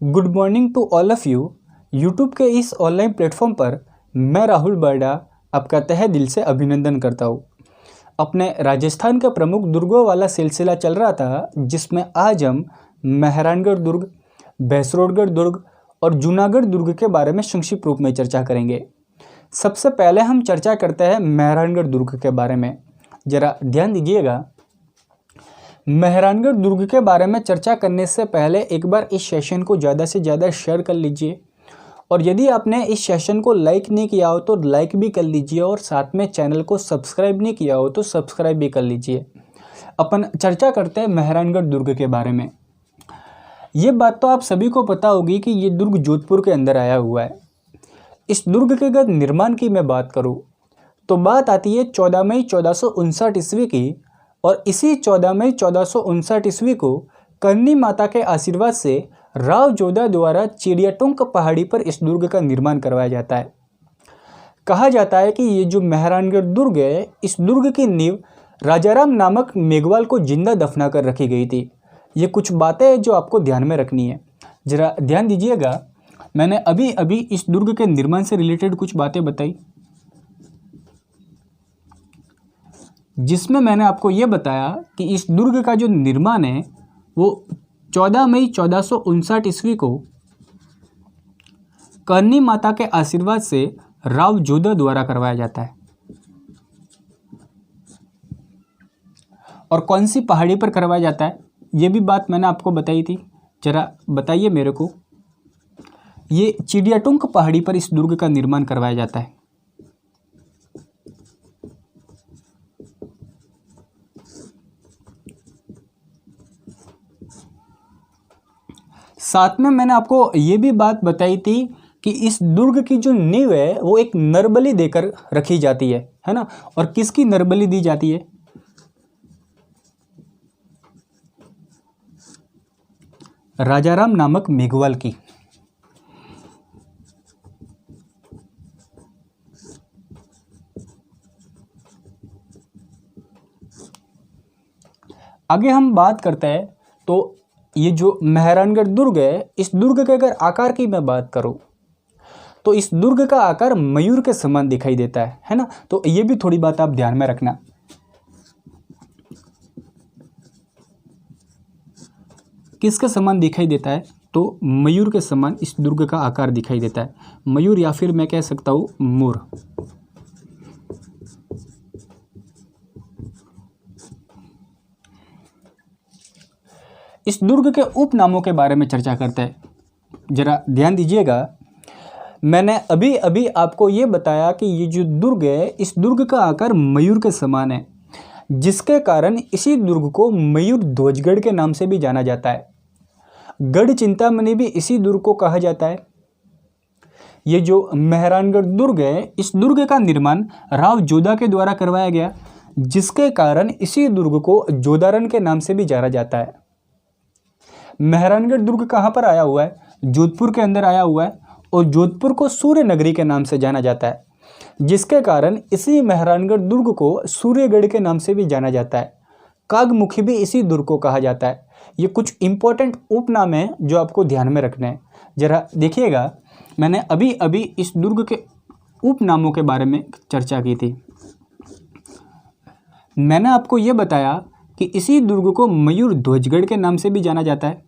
Good morning to all of you. YouTube के इस online platform पर मैं राहुल बर्डा आपका तहे दिल से अभिनंदन करता हूँ। अपने राजस्थान के प्रमुख दुर्गों वाला सिलसिला चल रहा था, जिसमें आज हम मेहरानगढ़ दुर्ग, भैंसरोडगढ़ दुर्ग और जूनागढ़ दुर्ग के बारे में संक्षिप्त रूप में चर्चा करेंगे। सबसे पहले हम चर्चा करते हैं मेहरानगढ़ दुर्ग के बारे में। ज़रा ध्यान दीजिएगा। मेहरानगढ़ दुर्ग के बारे में चर्चा करने से पहले एक बार इस सेशन को ज़्यादा से ज़्यादा शेयर कर लीजिए, और यदि आपने इस सेशन को लाइक नहीं किया हो तो लाइक भी कर लीजिए, और साथ में चैनल को सब्सक्राइब नहीं किया हो तो सब्सक्राइब भी कर लीजिए। अपन चर्चा करते हैं मेहरानगढ़ दुर्ग के बारे में। ये बात तो आप सभी को पता होगी कि ये दुर्ग जोधपुर के अंदर आया हुआ है। इस दुर्ग के अगर निर्माण की मैं बात करूँ तो बात आती है 14 मई 1459 ईस्वी की, और इसी 14 मई 1459 ईस्वी को करनी माता के आशीर्वाद से राव जोधा द्वारा चिड़ियाटुंग पहाड़ी पर इस दुर्ग का निर्माण करवाया जाता है। कहा जाता है कि ये जो मेहरानगढ़ दुर्ग है, इस दुर्ग की नींव राजाराम नामक मेघवाल को जिंदा दफना कर रखी गई थी। ये कुछ बातें हैं जो आपको ध्यान में रखनी है। जरा ध्यान दीजिएगा। मैंने अभी अभी इस दुर्ग के निर्माण से रिलेटेड कुछ बातें बताई, जिसमें मैंने आपको ये बताया कि इस दुर्ग का जो निर्माण है वो 14 मई 1459 ईस्वी को करनी माता के आशीर्वाद से राव जोधा द्वारा करवाया जाता है। और कौन सी पहाड़ी पर करवाया जाता है ये भी बात मैंने आपको बताई थी। जरा बताइए मेरे को। ये चिड़ियाटुंग पहाड़ी पर इस दुर्ग का निर्माण करवाया जाता है। साथ में मैंने आपको ये भी बात बताई थी कि इस दुर्ग की जो नींव है वो एक नरबली देकर रखी जाती है ना। और किसकी नरबली दी जाती है? राजाराम नामक मेघवाल की। आगे हम बात करते हैं तो ये जो मेहरानगढ़ दुर्ग है, इस दुर्ग के अगर आकार की मैं बात करूं तो इस दुर्ग का आकार मयूर के समान दिखाई देता है ना। तो ये भी थोड़ी बात आप ध्यान में रखना। किसके समान दिखाई देता है? तो मयूर के समान इस दुर्ग का आकार दिखाई देता है। मयूर, या फिर मैं कह सकता हूं मोर। इस दुर्ग के उपनामों के बारे में चर्चा करते हैं। जरा ध्यान दीजिएगा। मैंने अभी अभी आपको ये बताया कि ये जो दुर्ग है, इस दुर्ग का आकार मयूर के समान है, जिसके कारण इसी दुर्ग को मयूर ध्वजगढ़ के नाम से भी जाना जाता है। गढ़ चिंतामणि भी इसी दुर्ग को कहा जाता है। ये जो मेहरानगढ़ दुर्ग है, इस दुर्ग का निर्माण राव जोधा के द्वारा करवाया गया, जिसके कारण इसी दुर्ग को जोधारण के नाम से भी जाना जाता है। मेहरानगढ़ दुर्ग कहाँ पर आया हुआ है? जोधपुर के अंदर आया हुआ है, और जोधपुर को सूर्य नगरी के नाम से जाना जाता है, जिसके कारण इसी मेहरानगढ़ दुर्ग को सूर्यगढ़ के नाम से भी जाना जाता है। कागमुखी भी इसी दुर्ग को कहा जाता है। ये कुछ इंपॉर्टेंट उपनाम हैं जो आपको ध्यान में रखने हैं। जरा देखिएगा। मैंने अभी अभी इस दुर्ग के उपनामों के बारे में चर्चा की थी। मैंने आपको ये बताया कि इसी दुर्ग को मयूर ध्वजगढ़ के नाम से भी जाना जाता है।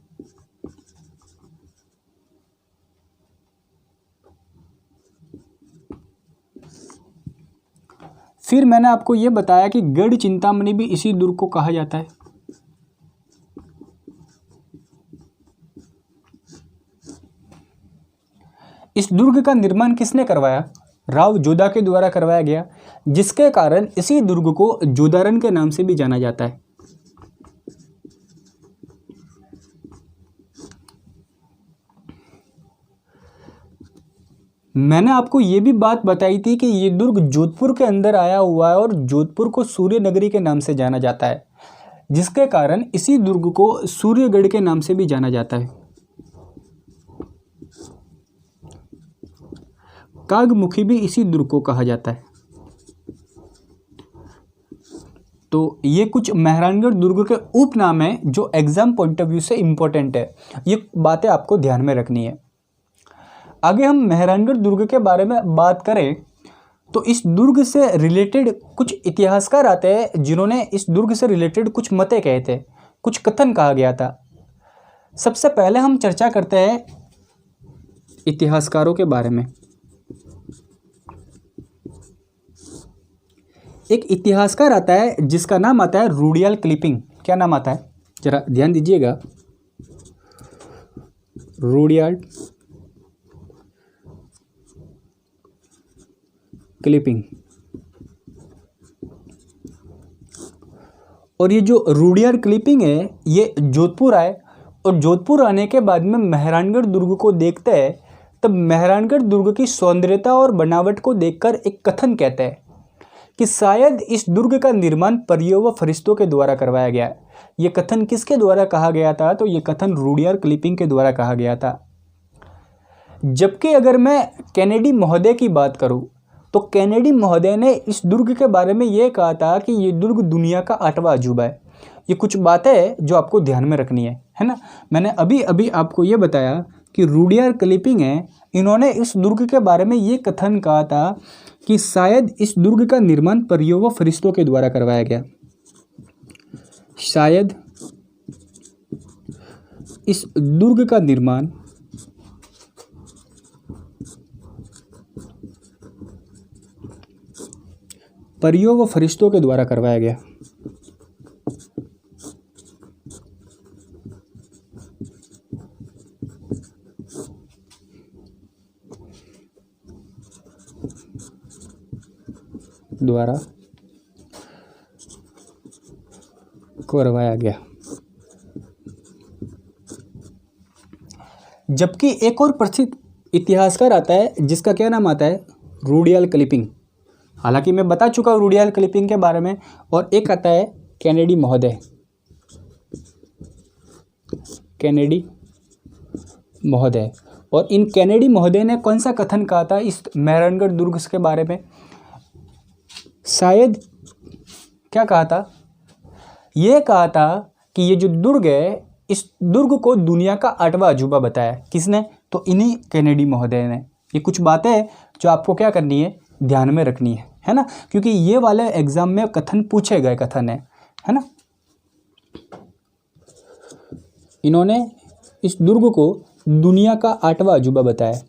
फिर मैंने आपको यह बताया कि गढ़ चिंतामणि भी इसी दुर्ग को कहा जाता है। इस दुर्ग का निर्माण किसने करवाया? राव जोधा के द्वारा करवाया गया, जिसके कारण इसी दुर्ग को जोधारण के नाम से भी जाना जाता है। मैंने आपको ये भी बात बताई थी कि ये दुर्ग जोधपुर के अंदर आया हुआ है, और जोधपुर को सूर्य नगरी के नाम से जाना जाता है, जिसके कारण इसी दुर्ग को सूर्यगढ़ के नाम से भी जाना जाता है। कागमुखी भी इसी दुर्ग को कहा जाता है। तो ये कुछ मेहरानगढ़ दुर्ग के उपनाम हैं जो एग्जाम पॉइंट ऑफ व्यू से इम्पोर्टेंट है, ये बातें आपको ध्यान में रखनी है। आगे हम मेहरानगढ़ दुर्ग के बारे में बात करें तो इस दुर्ग से रिलेटेड कुछ इतिहासकार आते हैं जिन्होंने इस दुर्ग से रिलेटेड कुछ मते कहे थे, कुछ कथन कहा गया था। सबसे पहले हम चर्चा करते हैं इतिहासकारों के बारे में। एक इतिहासकार आता है जिसका नाम आता है रूडियाल किपलिंग। क्या नाम आता है, जरा ध्यान दीजिएगा, रूडियाल किपलिंग। और ये जो रूडियाल किपलिंग है ये जोधपुर आए, और जोधपुर आने के बाद में मेहरानगढ़ दुर्ग को देखते हैं, तब मेहरानगढ़ दुर्ग की सौंदर्यता और बनावट को देखकर एक कथन कहते हैं कि शायद इस दुर्ग का निर्माण परियों व फरिश्तों के द्वारा करवाया गया है। ये कथन किसके द्वारा कहा गया था, तो ये कथन रूडियाल किपलिंग के द्वारा कहा गया था। जबकि अगर मैं कैनेडी महोदय की बात करूं तो कैनेडी महोदय ने इस दुर्ग के बारे में ये कहा था कि ये दुर्ग दुनिया का 8वां अजूबा है। ये कुछ बातें हैं जो आपको ध्यान में रखनी है ना। मैंने अभी अभी आपको ये बताया कि रूडियाल किपलिंग है, इन्होंने इस दुर्ग के बारे में ये कथन कहा था कि शायद इस दुर्ग का निर्माण परियों व फरिश्तों के द्वारा करवाया गया। शायद इस दुर्ग का निर्माण परियों व फरिश्तों के द्वारा करवाया गया। द्वारा करवाया गया। जबकि एक और प्रसिद्ध इतिहासकार आता है जिसका क्या नाम आता है, रूडियाल किपलिंग। हालांकि मैं बता चुका हूँ रूडियाल किपलिंग के बारे में। और एक आता है कैनेडी महोदय। कैनेडी महोदय, और इन कैनेडी महोदय ने कौन सा कथन कहा था इस मेहरानगढ़ दुर्ग के बारे में? शायद क्या कहा था, ये कहा था कि ये जो दुर्ग है, इस दुर्ग को दुनिया का 8वां अजूबा बताया। किसने? तो इन्हीं कैनेडी महोदय ने। ये कुछ बातें हैं जो आपको क्या करनी है, ध्यान में रखनी है ना, क्योंकि ये वाले एग्जाम में कथन पूछे गए कथन है ना। इन्होंने इस दुर्ग को दुनिया का 8वां अजूबा बताया।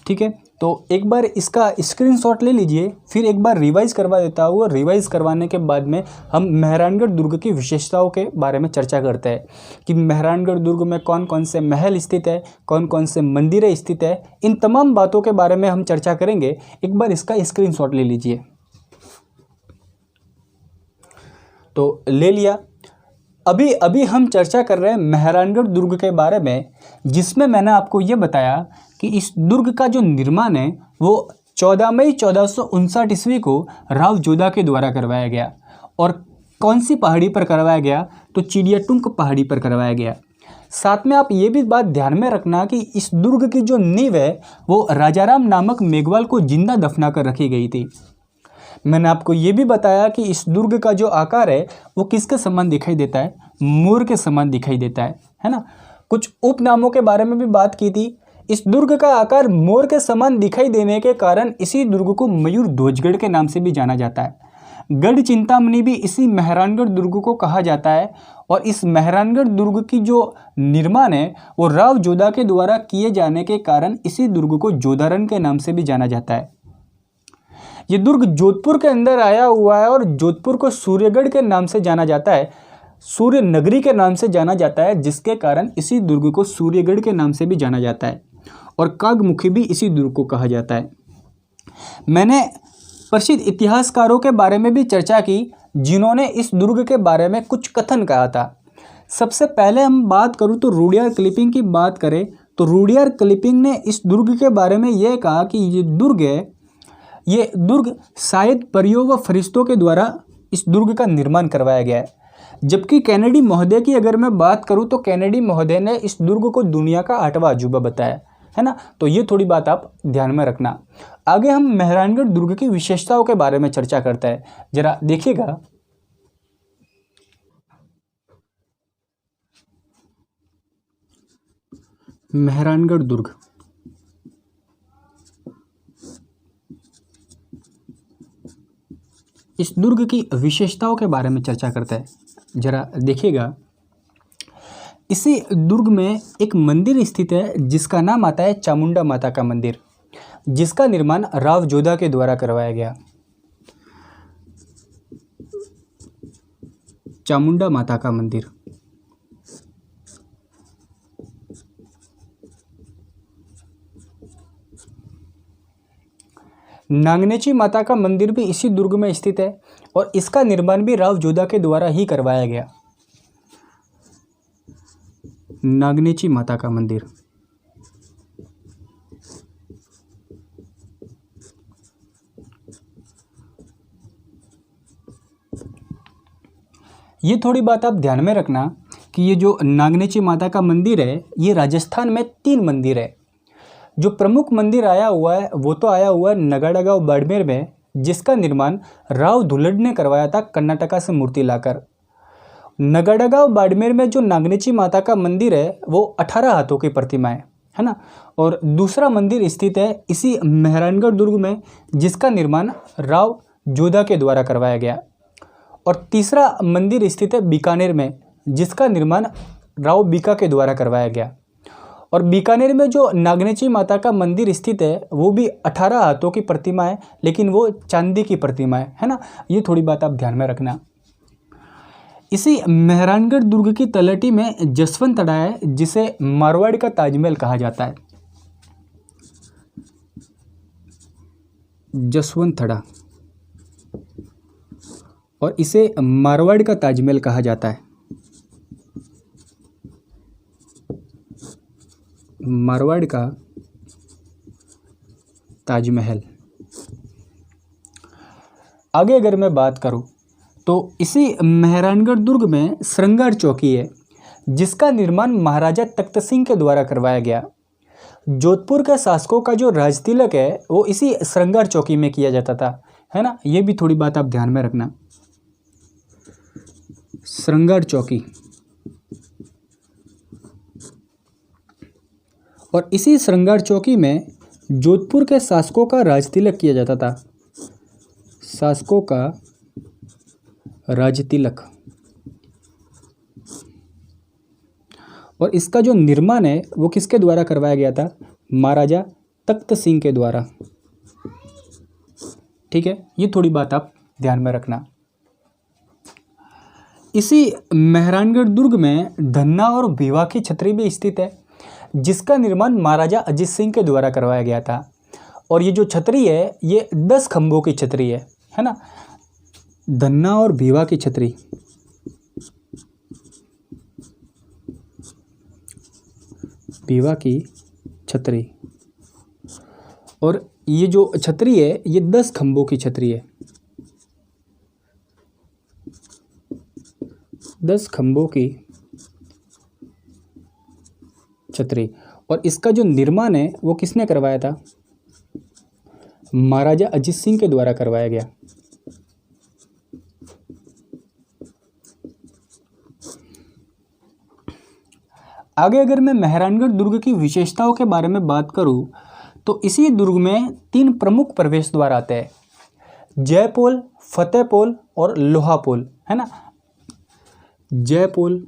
ठीक है, तो एक बार इसका स्क्रीनशॉट ले लीजिए, फिर एक बार रिवाइज करवा देता हूँ। और रिवाइज करवाने के बाद में हम मेहरानगढ़ दुर्ग की विशेषताओं के बारे में चर्चा करते हैं कि मेहरानगढ़ दुर्ग में कौन कौन से महल स्थित है, कौन कौन से मंदिरें स्थित है। इन तमाम बातों के बारे में हम चर्चा करेंगे। एक बार इसका स्क्रीनशॉट ले लीजिए। तो ले लिया। अभी अभी हम चर्चा कर रहे हैं मेहरानगढ़ दुर्ग के बारे में, जिसमें मैंने आपको ये बताया कि इस दुर्ग का जो निर्माण है वो 14 मई 1459 ईस्वी को राव जोधा के द्वारा करवाया गया। और कौन सी पहाड़ी पर करवाया गया? तो चिड़ियाटुंग पहाड़ी पर करवाया गया। साथ में आप ये भी बात ध्यान में रखना कि इस दुर्ग की जो नींव है वो राजाराम नामक मेघवाल को जिंदा दफना कर रखी गई थी। मैंने आपको ये भी बताया कि इस दुर्ग का जो आकार है वो किसके समान दिखाई देता है? मोर के समान दिखाई देता है ना। कुछ उपनामों के बारे में भी बात की थी। इस दुर्ग का आकार मोर के समान दिखाई देने के कारण इसी दुर्ग को मयूर ध्वजगढ़ के नाम से भी जाना जाता है। गढ़ चिंतामणि भी इसी मेहरानगढ़ दुर्ग को कहा जाता है। और इस मेहरानगढ़ दुर्ग की जो निर्माण है वो राव जोधा के द्वारा किए जाने के कारण इसी दुर्ग को जोधारण के नाम से भी जाना जाता है। ये दुर्ग जोधपुर के अंदर आया हुआ है और जोधपुर को सूर्यगढ़ के नाम से जाना जाता है, सूर्य नगरी के नाम से जाना जाता है, जिसके कारण इसी दुर्ग को सूर्यगढ़ के नाम से भी जाना जाता है। और कागमुखी भी इसी दुर्ग को कहा जाता है। मैंने प्रसिद्ध इतिहासकारों के बारे में भी चर्चा की जिन्होंने इस दुर्ग के बारे में कुछ कथन कहा था। सबसे पहले हम बात करूं तो रूडियाल किपलिंग की बात करें तो रूडियाल किपलिंग ने इस दुर्ग के बारे में यह कहा कि ये दुर्ग है, ये दुर्ग शायद परियों व फरिश्तों के द्वारा इस दुर्ग का निर्माण करवाया गया है। जबकि कैनेडी महोदय की अगर मैं बात करूं तो कैनेडी महोदय ने इस दुर्ग को दुनिया का 8वां अजूबा बताया है ना। तो ये थोड़ी बात आप ध्यान में रखना। आगे हम मेहरानगढ़ दुर्ग की विशेषताओं के बारे में चर्चा करते हैं। जरा देखिएगा, मेहरानगढ़ दुर्ग, इस दुर्ग की विशेषताओं के बारे में चर्चा करते हैं। जरा देखिएगा, इसी दुर्ग में एक मंदिर स्थित है जिसका नाम आता है चामुंडा माता का मंदिर, जिसका निर्माण राव जोधा के द्वारा करवाया गया। चामुंडा माता का मंदिर। नागनेची माता का मंदिर भी इसी दुर्ग में स्थित है और इसका निर्माण भी राव जोधा के द्वारा ही करवाया गया। नागनेची माता का मंदिर। ये थोड़ी बात आप ध्यान में रखना कि ये जो नागनेची माता का मंदिर है, ये राजस्थान में 3 मंदिर है। जो प्रमुख मंदिर आया हुआ है वो तो आया हुआ है नगाड़ा गांव बाड़मेर में, जिसका निर्माण राव धुलड़ ने करवाया था कर्नाटका से मूर्ति लाकर। नगाड़ा गांव बाड़मेर में जो नागनेची माता का मंदिर है वो 18 हाथों की प्रतिमा है ना। और दूसरा मंदिर स्थित है इसी मेहरानगढ़ दुर्ग में, जिसका निर्माण राव जोधा के द्वारा करवाया गया। और तीसरा मंदिर स्थित है बीकानेर में, जिसका निर्माण राव बीका के द्वारा करवाया गया। और बीकानेर में जो नागनेची माता का मंदिर स्थित है वो भी 18 हाथों की प्रतिमा है, लेकिन वो चांदी की प्रतिमा है ना। ये थोड़ी बात आप ध्यान में रखना। इसी मेहरानगढ़ दुर्ग की तलहटी में जसवंत थड़ा है, जिसे मारवाड़ का ताजमहल कहा जाता है। जसवंत थड़ा, और इसे मारवाड़ का ताजमहल कहा जाता है। मारवाड़ का ताजमहल। आगे अगर मैं बात करूं तो इसी मेहरानगढ़ दुर्ग में श्रृंगार चौकी है, जिसका निर्माण महाराजा तख्त सिंह के द्वारा करवाया गया। जोधपुर के शासकों का जो राज तिलक है वो इसी श्रृंगार चौकी में किया जाता था, है ना। ये भी थोड़ी बात आप ध्यान में रखना। श्रृंगार चौकी। और इसी श्रृंगार चौकी में जोधपुर के शासकों का राज तिलक किया जाता था। शासकों का राज तिलक। और इसका जो निर्माण है वो किसके द्वारा करवाया गया था? महाराजा तख्त सिंह के द्वारा। ठीक है, ये थोड़ी बात आप ध्यान में रखना। इसी मेहरानगढ़ दुर्ग में धन्ना और भीवा की छतरी भी स्थित है, जिसका निर्माण महाराजा अजीत सिंह के द्वारा करवाया गया था। और ये जो छतरी है ये 10 खंभों की छतरी है ना। धन्ना और भीवा की छतरी। भीवा की छतरी। और ये जो छतरी है ये 10 खंभों की छतरी है। 10 खंभों की छतरी। और इसका जो निर्माण है वो किसने करवाया था? महाराजा अजीत सिंह के द्वारा करवाया गया। आगे अगर मैं मेहरानगढ़ दुर्ग की विशेषताओं के बारे में बात करूं तो इसी दुर्ग में 3 प्रमुख प्रवेश द्वार आते हैं, जयपोल, फतेहपोल और लोहापोल, है ना। जयपोल,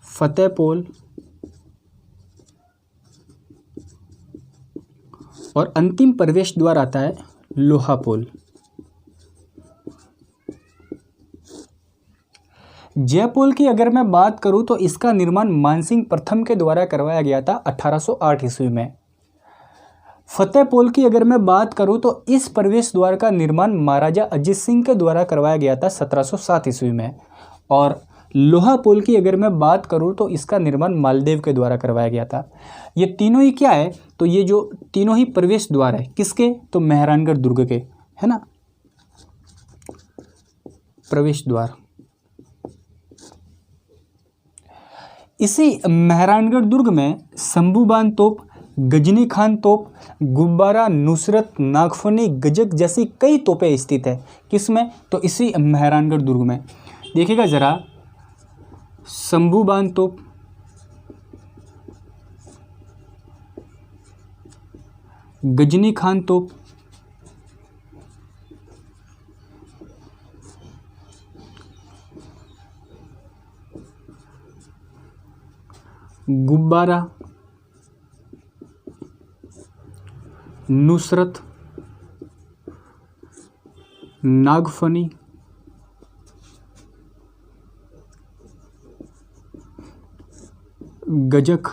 फतेहपोल और अंतिम प्रवेश द्वार आता है लोहापोल। जयपोल की अगर मैं बात करूं तो इसका निर्माण मानसिंह प्रथम के द्वारा करवाया गया था 1808 ईस्वी में। फतेहपोल की अगर मैं बात करूं तो इस प्रवेश द्वार का निर्माण महाराजा अजीत सिंह के द्वारा करवाया गया था 1707 ईस्वी में। और लोहापोल की अगर मैं बात करूं तो इसका निर्माण मालदेव के द्वारा करवाया गया था। ये तीनों ही क्या है? तो ये जो तीनों ही प्रवेश द्वार है किसके? तो मेहरानगढ़ दुर्ग के, है ना। प्रवेश द्वार। इसी मेहरानगढ़ दुर्ग में शंभूबान तोप, गजनी खान तोप, गुब्बारा, नुसरत, नागफनी, गजक जैसी कई तोपें स्थित है। किसमें? तो इसी मेहरानगढ़ दुर्ग में। देखिएगा जरा, शंभूबान तोप, गजनी खान तोप, गुब्बारा, नुसरत, नागफनी, गजक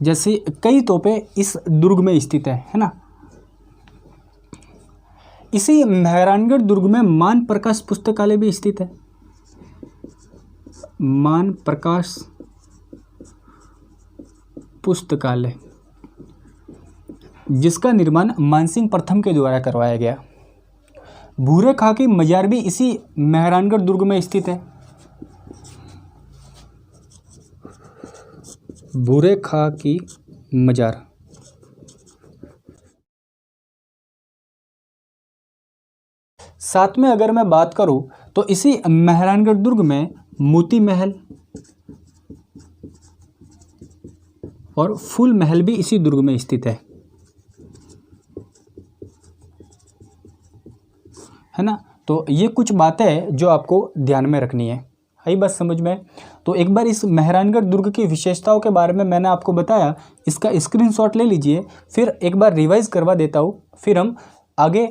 जैसी कई तोपें इस दुर्ग में स्थित है ना। इसी मेहरानगढ़ दुर्ग में मान प्रकाश पुस्तकालय भी स्थित है। मान प्रकाश पुस्तकालय, जिसका निर्माण मानसिंह प्रथम के द्वारा करवाया गया। भूरे खां की मजार भी इसी मेहरानगढ़ दुर्ग में स्थित है। भूरे खां की मजार। साथ में अगर मैं बात करूं तो इसी मेहरानगढ़ दुर्ग में मोती महल और फूल महल भी इसी दुर्ग में स्थित है ना। तो ये कुछ बातें जो आपको ध्यान में रखनी है। आई बात समझ में? तो एक बार इस मेहरानगढ़ दुर्ग की विशेषताओं के बारे में मैंने आपको बताया, इसका स्क्रीनशॉट ले लीजिए, फिर एक बार रिवाइज करवा देता हूँ, फिर हम आगे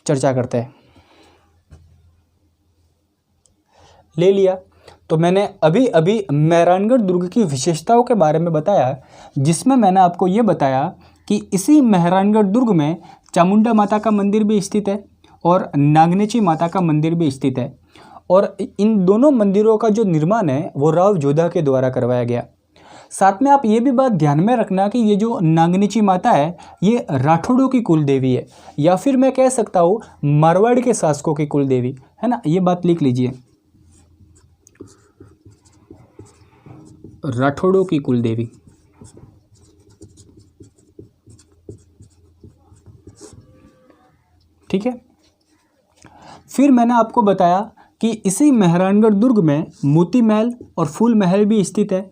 चर्चा करते हैं। ले लिया। तो मैंने अभी अभी मेहरानगढ़ दुर्ग की विशेषताओं के बारे में बताया, जिसमें मैंने आपको ये बताया कि इसी मेहरानगढ़ दुर्ग में चामुंडा माता का मंदिर भी स्थित है और नागनेची माता का मंदिर भी स्थित है। और इन दोनों मंदिरों का जो निर्माण है वो राव जोधा के द्वारा करवाया गया। साथ में आप ये भी बात ध्यान में रखना कि ये जो नागनेची माता है ये राठौड़ों की कुल देवी है, या फिर मैं कह सकता हूँ मारवाड़ के शासकों की कुल देवी है ना। ये बात लिख लीजिए, राठौड़ों की कुल देवी। ठीक है। फिर मैंने आपको बताया कि इसी मेहरानगढ़ दुर्ग में मोती महल और फूल महल भी स्थित है।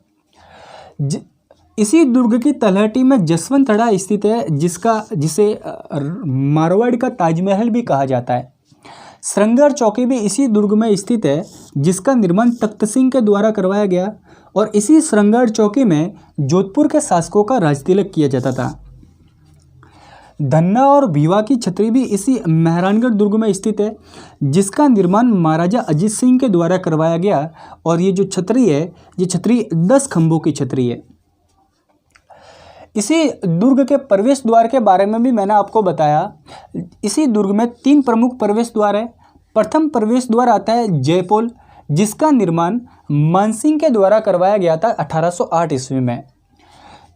इसी दुर्ग की तलहटी में जसवंतड़ा स्थित है, जिसे मारवाड़ का ताजमहल भी कहा जाता है। श्रृंगार चौकी भी इसी दुर्ग में स्थित है, जिसका निर्माण तख्त सिंह के द्वारा करवाया गया। और इसी श्रृंगार चौकी में जोधपुर के शासकों का राजतिलक किया जाता था। धन्ना और भीवा की छतरी भी इसी मेहरानगढ़ दुर्ग में स्थित है, जिसका निर्माण महाराजा अजीत सिंह के द्वारा करवाया गया। और ये जो छतरी है, ये छतरी 10 खंभों की छतरी है। इसी दुर्ग के प्रवेश द्वार के बारे में भी मैंने आपको बताया। इसी दुर्ग में 3 प्रमुख प्रवेश द्वार है। प्रथम प्रवेश द्वार आता है जयपोल, जिसका निर्माण मानसिंह के द्वारा करवाया गया था 1808 ईस्वी में।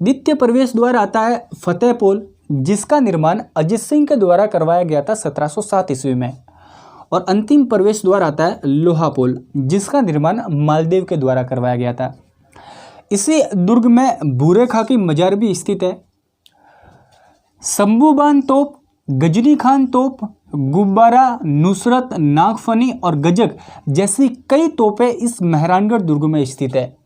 द्वितीय प्रवेश द्वार आता है फतेहपोल, जिसका निर्माण अजीत सिंह के द्वारा करवाया गया था 1707 ईस्वी में। और अंतिम प्रवेश द्वार आता है लोहापोल, जिसका निर्माण मालदेव के द्वारा करवाया गया था। इसी दुर्ग में भूरे खां की मजार भी स्थित है। शंभूबान तोप, गजनी खान तोप, गुब्बारा, नुसरत, नागफनी और गजक जैसी कई तोपें इस मेहरानगढ़ दुर्ग में स्थित है।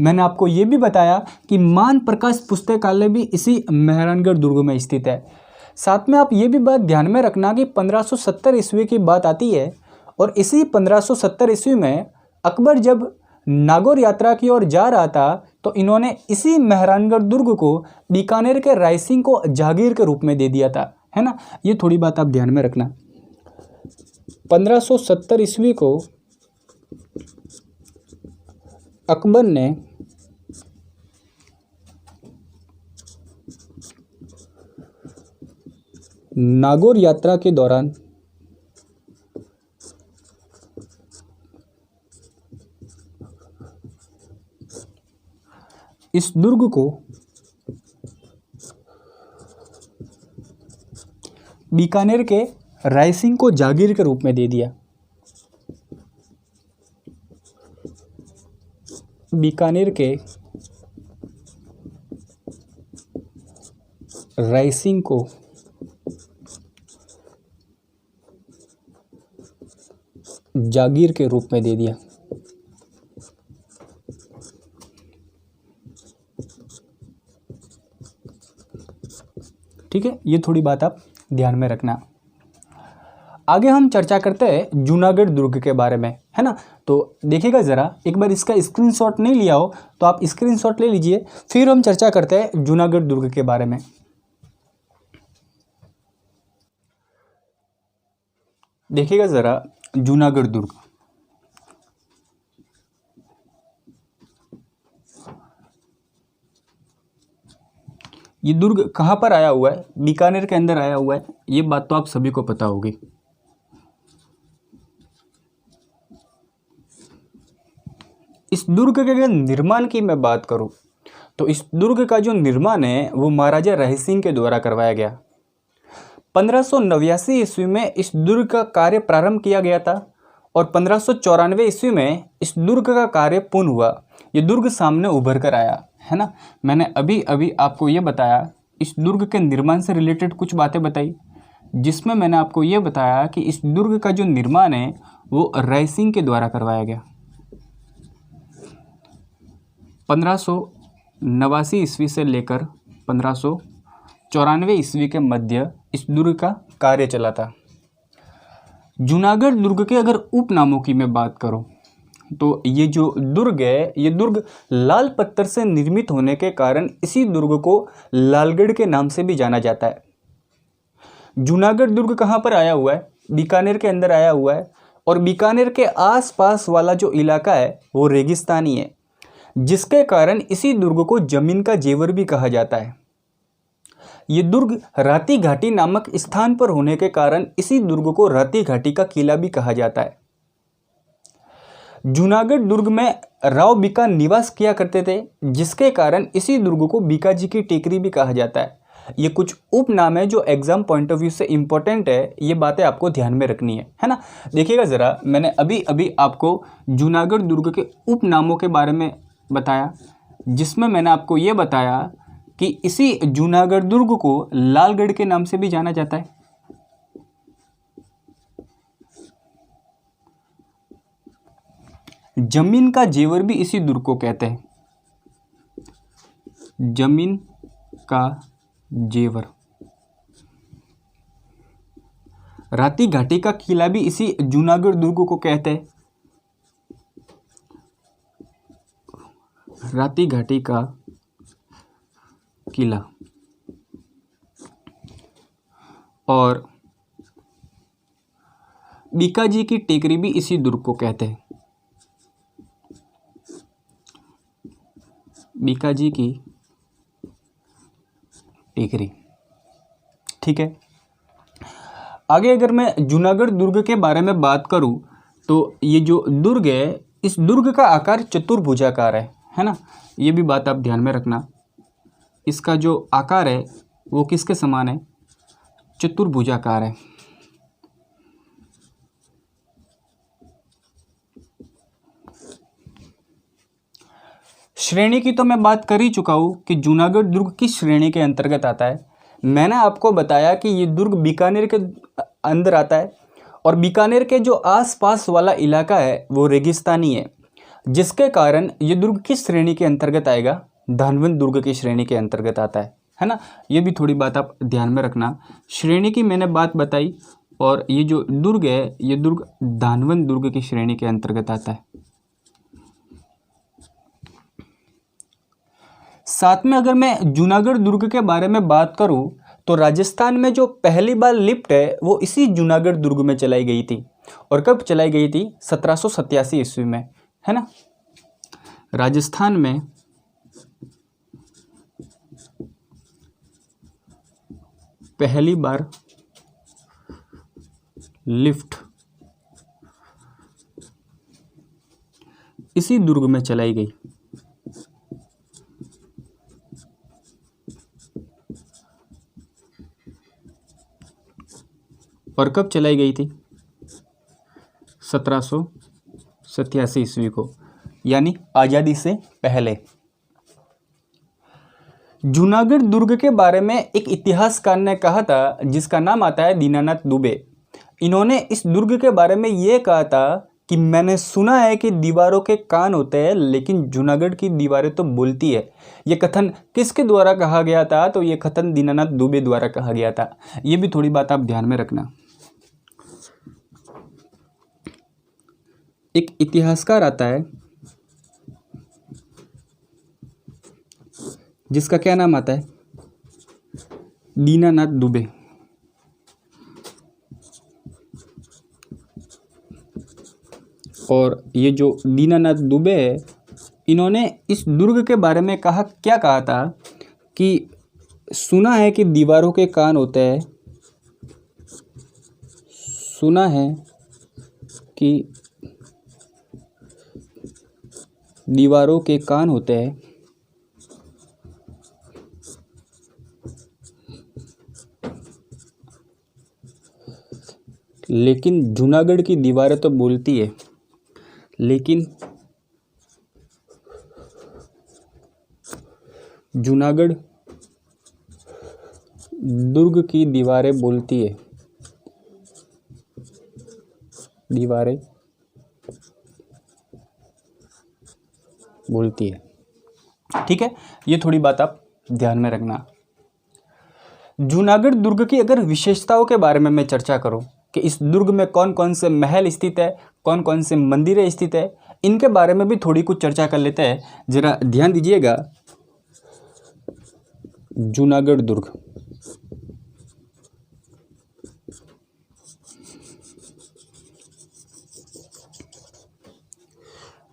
मैंने आपको ये भी बताया कि मान प्रकाश पुस्तकालय भी इसी मेहरानगढ़ दुर्ग में स्थित है। साथ में आप ये भी बात ध्यान में रखना कि 1570 ईस्वी की बात आती है, और इसी 1570 ईस्वी में अकबर जब नागौर यात्रा की ओर जा रहा था, तो इन्होंने इसी मेहरानगढ़ दुर्ग को बीकानेर के राय सिंह को जागीर के रूप में दे दिया था, है ना। ये थोड़ी बात आप ध्यान में रखना। 1570 ईस्वी को अकबर ने नागौर यात्रा के दौरान इस दुर्ग को बीकानेर के रायसिंह को जागीर के रूप में दे दिया। बीकानेर के रायसिंह को जागीर के रूप में दे दिया। ठीक है, ये थोड़ी बात आप ध्यान में रखना। आगे हम चर्चा करते हैं जूनागढ़ दुर्ग के बारे में, है ना। तो देखिएगा ज़रा, एक बार इसका स्क्रीनशॉट नहीं लिया हो तो आप स्क्रीनशॉट ले लीजिए, फिर हम चर्चा करते हैं जूनागढ़ दुर्ग के बारे में। देखिएगा ज़रा जूनागढ़ दुर्ग, ये दुर्ग कहाँ पर आया हुआ है? बीकानेर के अंदर आया हुआ है, ये बात तो आप सभी को पता होगी। इस दुर्ग के अगर निर्माण की मैं बात करूं तो इस दुर्ग का जो निर्माण है वो महाराजा रही सिंह के द्वारा करवाया गया। 1589 ईस्वी में इस दुर्ग का कार्य प्रारंभ किया गया था और 1594 ईस्वी में इस दुर्ग का कार्य पूर्ण हुआ। ये दुर्ग सामने उभर कर आया, है ना। मैंने अभी अभी आपको ये बताया, इस दुर्ग के निर्माण से रिलेटेड कुछ बातें बताई, जिसमें मैंने आपको ये बताया कि इस दुर्ग का जो निर्माण है वो रही सिंह के द्वारा करवाया गया। 1589 ईस्वी से लेकर 1594 ईस्वी के मध्य इस दुर्ग का कार्य चला था। जूनागढ़ दुर्ग के अगर उपनामों की मैं बात करूं तो ये जो दुर्ग है, ये दुर्ग लाल पत्थर से निर्मित होने के कारण इसी दुर्ग को लालगढ़ के नाम से भी जाना जाता है। जूनागढ़ दुर्ग कहाँ पर आया हुआ है? बीकानेर के अंदर आया हुआ है और बीकानेर के आसपास वाला जो इलाका है वो रेगिस्तानी है, जिसके कारण इसी दुर्ग को जमीन का जेवर भी कहा जाता है। ये दुर्ग राती घाटी नामक स्थान पर होने के कारण इसी दुर्ग को राती घाटी का किला भी कहा जाता है। जूनागढ़ दुर्ग में राव बीका निवास किया करते थे, जिसके कारण इसी दुर्ग को बीका जी की टेकरी भी कहा जाता है। ये कुछ उपनाम है जो एग्जाम पॉइंट ऑफ व्यू से इंपॉर्टेंट है, ये बातें आपको ध्यान में रखनी है ना। देखिएगा ज़रा, मैंने अभी अभी आपको जूनागढ़ दुर्ग के उपनामों के बारे में बताया, जिसमें मैंने आपको ये बताया कि इसी जूनागढ़ दुर्ग को लालगढ़ के नाम से भी जाना जाता है। जमीन का जेवर भी इसी दुर्ग को कहते हैं, जमीन का जेवर। राती घाटी का किला भी इसी जूनागढ़ दुर्ग को कहते हैं, राती घाटी का किला। और बीका जी की टेकरी भी इसी दुर्ग को कहते हैं, बीका जी की टेकरी। ठीक है, आगे अगर मैं जूनागढ़ दुर्ग के बारे में बात करूं तो ये जो दुर्ग है, इस दुर्ग का आकार चतुर्भुजाकार है ना। ये भी बात आप ध्यान में रखना, इसका जो आकार है वो किसके समान है? चतुर्भुजाकार है। श्रेणी की तो मैं बात कर ही चुका हूँ कि जूनागढ़ दुर्ग किस श्रेणी के अंतर्गत आता है। मैंने आपको बताया कि ये दुर्ग बीकानेर के अंदर आता है और बीकानेर के जो आसपास वाला इलाका है वो रेगिस्तानी है, जिसके कारण ये दुर्ग किस श्रेणी के अंतर्गत आएगा? धानवंत दुर्ग की श्रेणी के अंतर्गत आता है ना। ये भी थोड़ी बात आप ध्यान में रखना। श्रेणी की मैंने बात बताई और ये जो दुर्ग है ये दुर्ग धानवंत दुर्ग की श्रेणी के अंतर्गत आता है। साथ में अगर मैं जूनागढ़ दुर्ग के बारे में बात करूं तो राजस्थान में जो पहली बार लिफ्ट है वो इसी जूनागढ़ दुर्ग में चलाई गई थी। और कब चलाई गई थी? 1787 ईस्वी में, है ना। राजस्थान में पहली बार लिफ्ट इसी दुर्ग में चलाई गई। और कब चलाई गई थी? 1787 ईस्वी को, यानी आज़ादी से पहले। जूनागढ़ दुर्ग के बारे में एक इतिहासकार ने कहा था, जिसका नाम आता है दीनानाथ दुबे। इन्होंने इस दुर्ग के बारे में ये कहा था कि मैंने सुना है कि दीवारों के कान होते हैं, लेकिन जूनागढ़ की दीवारें तो बोलती है। ये कथन किसके द्वारा कहा गया था? तो ये कथन दीनानाथ दुबे द्वारा कहा गया था। ये भी थोड़ी बात आप ध्यान में रखना। एक इतिहासकार आता है, जिसका क्या नाम आता है? दीनानाथ दुबे। और ये जो दीनानाथ दुबे है, इन्होंने इस दुर्ग के बारे में क्या कहा था कि सुना है कि दीवारों के कान होते हैं, सुना है कि दीवारों के कान होते हैं, लेकिन जूनागढ़ की दीवारें तो बोलती है। लेकिन जूनागढ़ दुर्ग की दीवारें बोलती है, दीवारें बोलती है। ठीक है, ये थोड़ी बात आप ध्यान में रखना। जूनागढ़ दुर्ग की अगर विशेषताओं के बारे में मैं चर्चा करूं कि इस दुर्ग में कौन कौन से महल स्थित है, कौन कौन से मंदिरें स्थित है, इनके बारे में भी थोड़ी कुछ चर्चा कर लेते हैं। जरा ध्यान दीजिएगा। जूनागढ़ दुर्ग,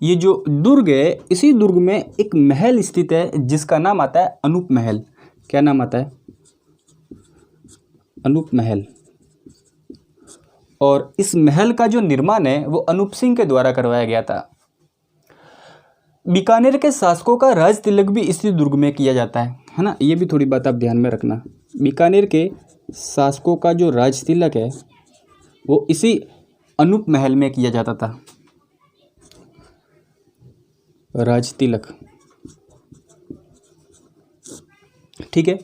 ये जो दुर्ग है, इसी दुर्ग में एक महल स्थित है जिसका नाम आता है अनूप महल। क्या नाम आता है? अनूप महल। और इस महल का जो निर्माण है वो अनूप सिंह के द्वारा करवाया गया था। बीकानेर के शासकों का राज तिलक भी इसी दुर्ग में किया जाता है ना। ये भी थोड़ी बात आप ध्यान में रखना। बीकानेर के शासकों का जो राज तिलक है वो इसी अनूप महल में किया जाता था। राज तिलक, ठीक है।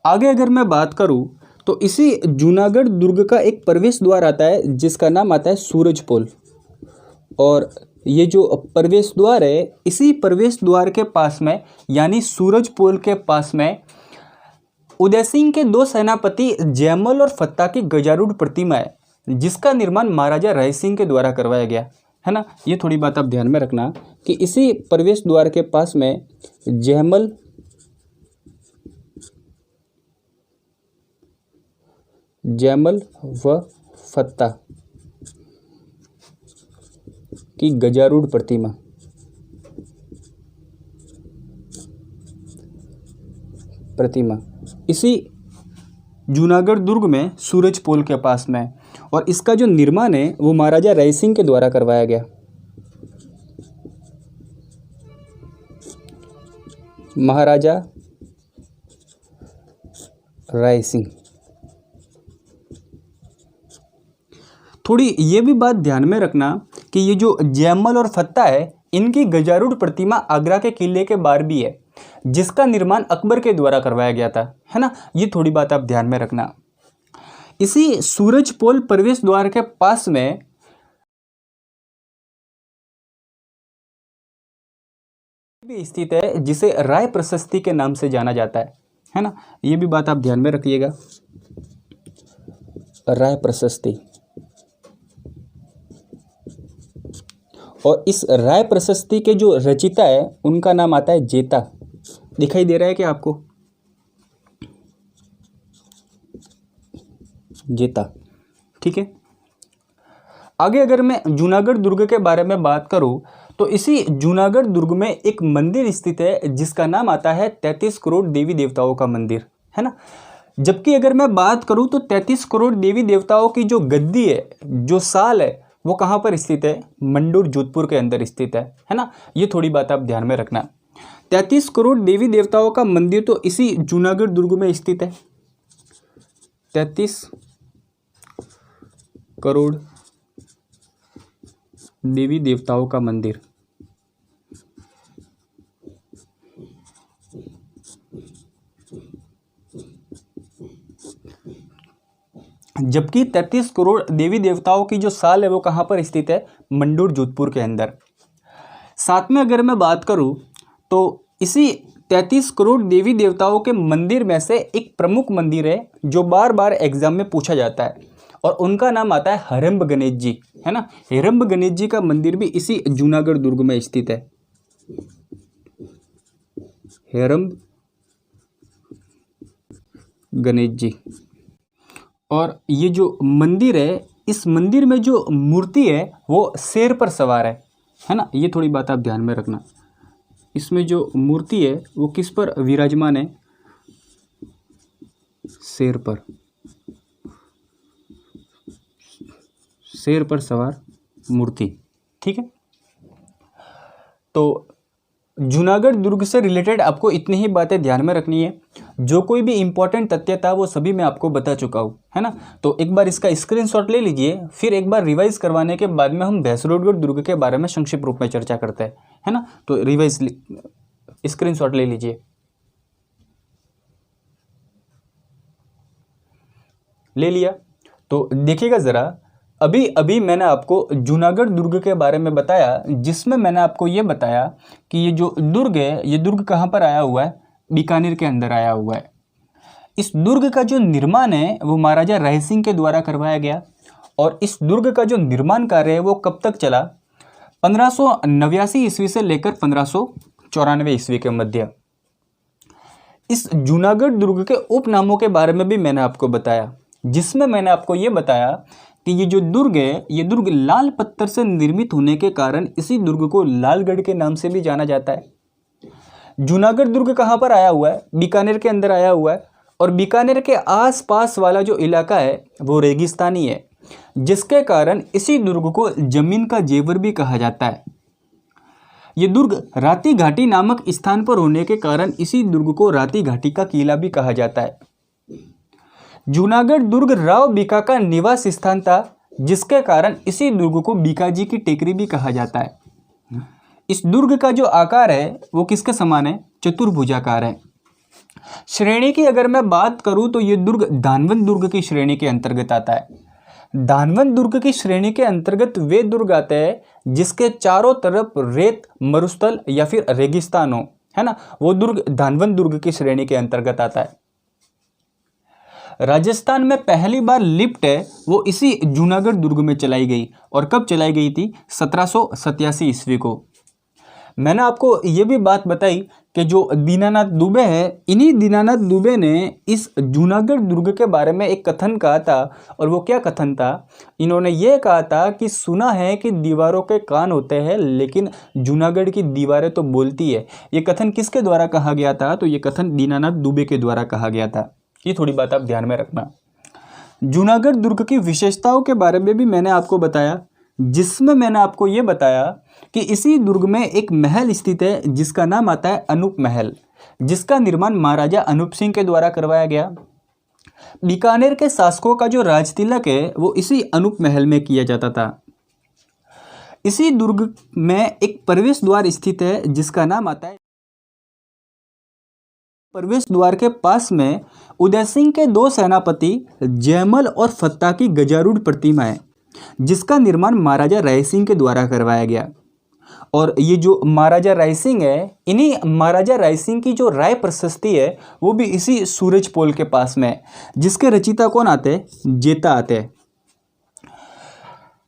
आगे अगर मैं बात करूं तो इसी जूनागढ़ दुर्ग का एक प्रवेश द्वार आता है जिसका नाम आता है सूरजपोल। और ये जो प्रवेश द्वार है, इसी प्रवेश द्वार के पास में यानी सूरजपोल के पास में उदय सिंह के दो सेनापति जयमल और फत्ता की गजारूढ़ प्रतिमा है, जिसका निर्माण महाराजा रय सिंह के द्वारा करवाया गया है ना। ये थोड़ी बात आप ध्यान में रखना कि इसी प्रवेश द्वार के पास में जयमल व फत्ता की गजारूढ़ प्रतिमा, इसी जूनागढ़ दुर्ग में सूरजपोल के पास में। और इसका जो निर्माण है वो महाराजा रय सिंह के द्वारा करवाया गया। महाराजा रय सिंह। थोड़ी ये भी बात ध्यान में रखना कि ये जो जयमल और फत्ता है, इनकी गजारूढ़ प्रतिमा आगरा के किले के बाहर भी है, जिसका निर्माण अकबर के द्वारा करवाया गया था, है ना। ये थोड़ी बात आप ध्यान में रखना। इसी सूरजपोल प्रवेश द्वार के पास में भी स्थित है जिसे राय प्रशस्ति के नाम से जाना जाता है ना। ये भी बात आप ध्यान में रखिएगा। राय प्रशस्ति। और इस राय प्रशस्ति के जो रचिता है उनका नाम आता है जेता। दिखाई दे रहा है क्या आपको? जेता, ठीक है। आगे अगर मैं जूनागढ़ दुर्ग के बारे में बात करूं तो इसी जूनागढ़ दुर्ग में एक मंदिर स्थित है जिसका नाम आता है 33 करोड़ देवी देवताओं का मंदिर, है ना। जबकि अगर मैं बात करूं तो 33 करोड़ देवी देवताओं की जो गद्दी है, जो साल है, वो कहाँ पर स्थित है? मंडूर जोधपुर के अंदर स्थित है ना। ये थोड़ी बात आप ध्यान में रखना। 33 करोड़ देवी देवताओं का मंदिर तो इसी जूनागढ़ दुर्ग में स्थित है। 33 करोड़ देवी देवताओं का मंदिर। जबकि 33 करोड़ देवी देवताओं की जो साल है वो कहाँ पर स्थित है? मंडोर जोधपुर के अंदर। साथ में अगर मैं बात करूं तो इसी 33 करोड़ देवी देवताओं के मंदिर में से एक प्रमुख मंदिर है जो बार बार एग्जाम में पूछा जाता है, और उनका नाम आता है हेरंब गणेश जी, है ना। हेरंब गणेश जी का मंदिर भी इसी जूनागढ़ दुर्ग में स्थित है। हेरंब गणेश जी। और ये जो मंदिर है, इस मंदिर में जो मूर्ति है वो शेर पर सवार है ना। ये थोड़ी बात आप ध्यान में रखना। इसमें जो मूर्ति है वो किस पर विराजमान है? शेर पर, शेर पर सवार मूर्ति, ठीक है। तो जूनागढ़ दुर्ग से रिलेटेड आपको इतनी ही बातें ध्यान में रखनी है। जो कोई भी इंपॉर्टेंट तथ्य था वो सभी मैं आपको बता चुका हूँ, है ना। तो एक बार इसका स्क्रीनशॉट ले लीजिए, फिर एक बार रिवाइज करवाने के बाद में हम भैंसरोडगढ़ दुर्ग के बारे में संक्षिप्त रूप में चर्चा करते हैं, है ना। तो रिवाइज स्क्रीनशॉट ले लीजिए, ले लिया। तो देखिएगा ज़रा, अभी अभी मैंने आपको जूनागढ़ दुर्ग के बारे में बताया, जिसमें मैंने आपको ये बताया कि ये जो दुर्ग है, ये दुर्ग कहाँ पर आया हुआ है? बीकानेर के अंदर आया हुआ है। इस दुर्ग का जो निर्माण है वो महाराजा राय सिंह के द्वारा करवाया गया, और इस दुर्ग का जो निर्माण कार्य है वो कब तक चला? 1589 ईस्वी से लेकर 1594 ईस्वी के मध्य। इस जूनागढ़ दुर्ग के उपनामों के बारे में भी मैंने आपको बताया, जिसमें मैंने आपको ये बताया कि ये जो दुर्ग है, ये दुर्ग लाल पत्थर से निर्मित होने के कारण इसी दुर्ग को लालगढ़ के नाम से भी जाना जाता है। जूनागढ़ दुर्ग कहाँ पर आया हुआ है? बीकानेर के अंदर आया हुआ है, और बीकानेर के आसपास वाला जो इलाका है वो रेगिस्तानी है, जिसके कारण इसी दुर्ग को जमीन का जेवर भी कहा जाता है। ये दुर्ग राती घाटी नामक स्थान पर होने के कारण इसी दुर्ग को राती घाटी का किला भी कहा जाता है। जूनागढ़ दुर्ग राव बीका का निवास स्थान था, जिसके कारण इसी दुर्ग को बीकाजी की टेकरी भी कहा जाता है। इस दुर्ग का जो आकार है वो किसके समान है? चतुर्भुजाकार है। श्रेणी की अगर मैं बात करूं तो ये दुर्ग धानवंत दुर्ग की श्रेणी के अंतर्गत आता है। धानवंत दुर्ग की श्रेणी के अंतर्गत वे दुर्ग आते हैं जिसके चारों तरफ रेत, मरुस्थल या फिर रेगिस्तान हो, है ना। वो दुर्ग धानवंत दुर्ग की श्रेणी के अंतर्गत आता है। राजस्थान में पहली बार लिफ्ट है वो इसी जूनागढ़ दुर्ग में चलाई गई, और कब चलाई गई थी? 1787 ईस्वी को। मैंने आपको ये भी बात बताई कि जो दीनानाथ दुबे हैं, इन्हीं दीनानाथ दुबे ने इस जूनागढ़ दुर्ग के बारे में एक कथन कहा था, और वो क्या कथन था? इन्होंने ये कहा था कि सुना है कि दीवारों के कान होते हैं लेकिन जूनागढ़ की दीवारें तो बोलती है। ये कथन किसके द्वारा कहा गया था? तो ये कथन दीनानाथ दुबे के द्वारा कहा गया था। ये थोड़ी बात आप ध्यान में रखना। जूनागढ़ दुर्ग की विशेषताओं के बारे में भी मैंने आपको बताया, जिसमें मैंने आपको ये बताया कि इसी दुर्ग में एक महल स्थित है जिसका नाम आता है अनूप महल, जिसका निर्माण महाराजा अनूप सिंह के द्वारा करवाया गया। बीकानेर के शासकों का जो राज तिलक है वो इसी अनूप महल में किया जाता था। इसी दुर्ग में एक प्रवेश द्वार स्थित है जिसका नाम आता है, प्रवेश द्वार के पास में उदय सिंह के दो सेनापति जयमल और फत्ता की गजारूढ़ प्रतिमा है, जिसका निर्माण महाराजा राय सिंह के द्वारा करवाया गया। और ये जो महाराजा राय सिंह है, इन्हीं महाराजा राय सिंह की जो राय प्रशस्ति है वो भी इसी सूरज पोल के पास में है, जिसके रचयिता कौन आते हैं? जेता आते हैं।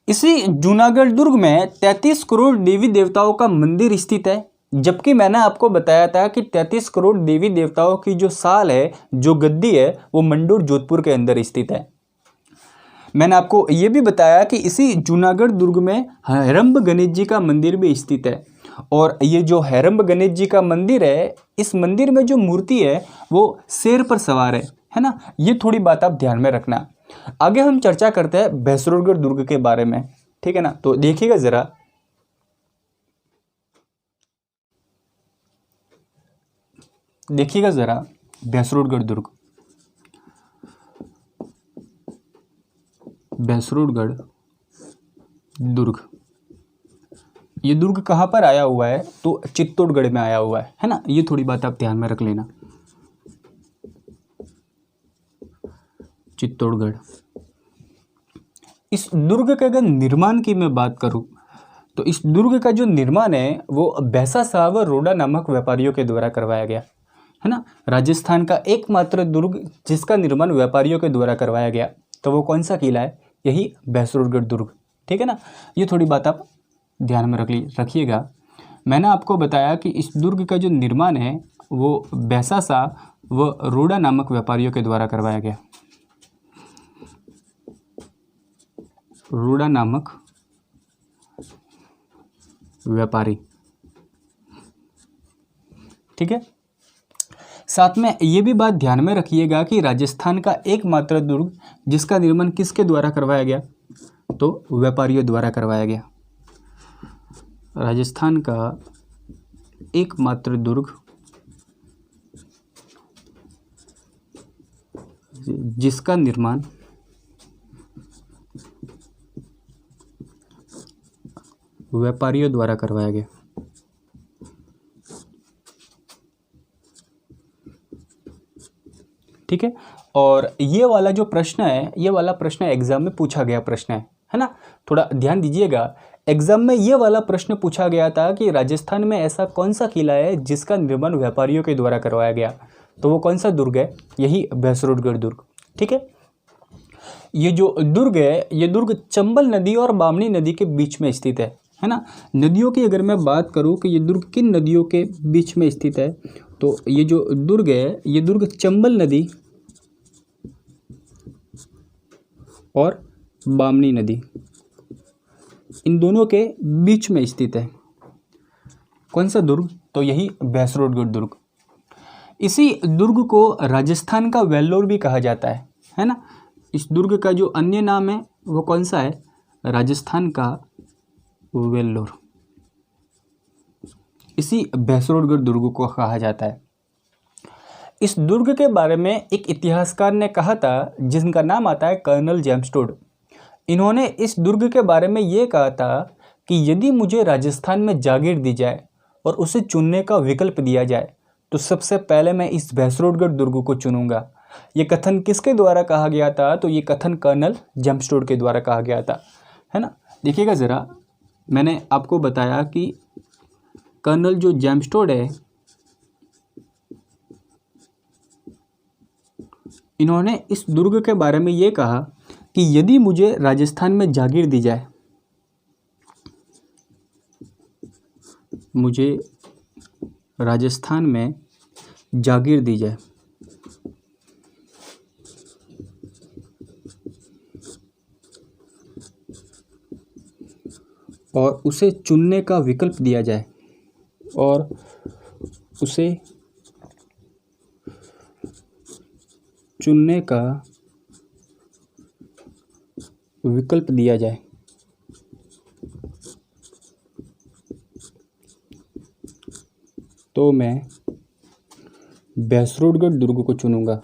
इसी जूनागढ़ दुर्ग में 33 करोड़ देवी देवताओं का मंदिर स्थित है, जबकि मैंने आपको बताया था कि 33 करोड़ देवी देवताओं की जो साल है, जो गद्दी है, वो मंडोर जोधपुर के अंदर स्थित है। मैंने आपको ये भी बताया कि इसी जूनागढ़ दुर्ग में हेरंब गणेश जी का मंदिर भी स्थित है, और ये जो हेरंब गणेश जी का मंदिर है, इस मंदिर में जो मूर्ति है वो शेर पर सवार है ना। ये थोड़ी बात आप ध्यान में रखना। आगे हम चर्चा करते हैं भैंसरोडगढ़ दुर्ग के बारे में, ठीक है ना। तो देखिएगा जरा, देखिएगा जरा भैंसरोडगढ़ दुर्ग। भैंसरोडगढ़ दुर्ग। ये दुर्ग कहाँ पर आया हुआ है? तो चित्तौड़गढ़ में आया हुआ है ना। ये थोड़ी बात आप ध्यान में रख लेना। चित्तौड़गढ़। इस दुर्ग के अगर निर्माण की मैं बात करूं तो इस दुर्ग का जो निर्माण है वो बैसा शाह व रोड़ा नामक व्यापारियों के द्वारा करवाया गया है ना। राजस्थान का एकमात्र दुर्ग जिसका निर्माण व्यापारियों के द्वारा करवाया गया, तो वो कौन सा किला है? यही भैंसरोडगढ़ दुर्ग। ठीक है ना। ये थोड़ी बात आप ध्यान में रखिएगा। मैंने आपको बताया कि इस दुर्ग का जो निर्माण है वो बैसा शाह व रोड़ा नामक व्यापारियों के द्वारा करवाया गया। रोड़ा नामक व्यापारी। ठीक है। साथ में ये भी बात ध्यान में रखिएगा कि राजस्थान का एकमात्र दुर्ग जिसका निर्माण किसके द्वारा करवाया गया? तो व्यापारियों द्वारा करवाया गया। राजस्थान का एकमात्र दुर्ग जिसका निर्माण व्यापारियों द्वारा करवाया गया। ठीक है। और ये वाला जो प्रश्न है, ये वाला प्रश्न एग्जाम में पूछा गया प्रश्न है ना। थोड़ा ध्यान दीजिएगा। एग्जाम में ये वाला प्रश्न पूछा गया था कि राजस्थान में ऐसा कौन सा किला है जिसका निर्माण व्यापारियों के द्वारा करवाया गया, तो वो कौन सा दुर्ग है? यही भैंसरोडगढ़ दुर्ग। ठीक है। ये जो दुर्ग है, ये दुर्ग चंबल नदी और बामनी नदी के बीच में स्थित है ना। नदियों की अगर मैं बात करूं कि ये दुर्ग किन नदियों के बीच में स्थित है, तो ये जो दुर्ग है ये दुर्ग चंबल नदी और बामनी नदी, इन दोनों के बीच में स्थित है। कौन सा दुर्ग? तो यही भैंसरोडगढ़ दुर्ग। इसी दुर्ग को राजस्थान का वेल्लोर भी कहा जाता है ना। इस दुर्ग का जो अन्य नाम है वो कौन सा है? राजस्थान का वेल्लोर। इसी भैंसरोडगढ़ दुर्ग को कहा जाता है। इस दुर्ग के बारे में एक इतिहासकार ने कहा था जिनका नाम आता है कर्नल जेम्स टोड। इन्होंने इस दुर्ग के बारे में ये कहा था कि यदि मुझे राजस्थान में जागीर दी जाए और उसे चुनने का विकल्प दिया जाए तो सबसे पहले मैं इस भैंसरोडगढ़ दुर्ग को चुनूंगा। ये कथन किसके द्वारा कहा गया था? तो ये कथन कर्नल जेम्स टोड के द्वारा कहा गया था, है ना। देखिएगा ज़रा, मैंने आपको बताया कि कर्नल जो जेम्स टोड है, इन्होंने इस दुर्ग के बारे में ये कहा कि यदि मुझे राजस्थान में जागीर दी जाए, मुझे राजस्थान में जागीर दी जाए और उसे चुनने का विकल्प दिया जाए और उसे चुनने का विकल्प दिया जाए तो मैं भैंसरोडगढ़ दुर्ग को चुनूंगा।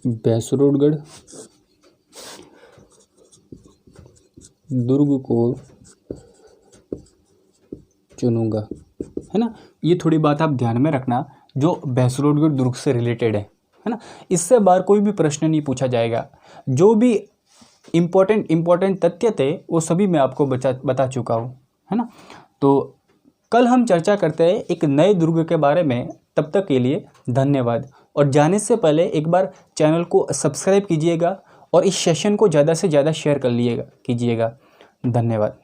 भैंसरोडगढ़ दुर्ग को चुनूंगा, है ना। ये थोड़ी बात आप ध्यान में रखना जो भैंसरोडगढ़ दुर्ग से रिलेटेड है ना। इससे बाहर कोई भी प्रश्न नहीं पूछा जाएगा। जो भी इम्पोर्टेंट तथ्य थे वो सभी मैं आपको बता चुका हूँ, है ना। तो कल हम चर्चा करते हैं एक नए दुर्ग के बारे में। तब तक के लिए धन्यवाद। और जाने से पहले एक बार चैनल को सब्सक्राइब कीजिएगा और इस सेशन को ज़्यादा से ज़्यादा शेयर कीजिएगा। धन्यवाद।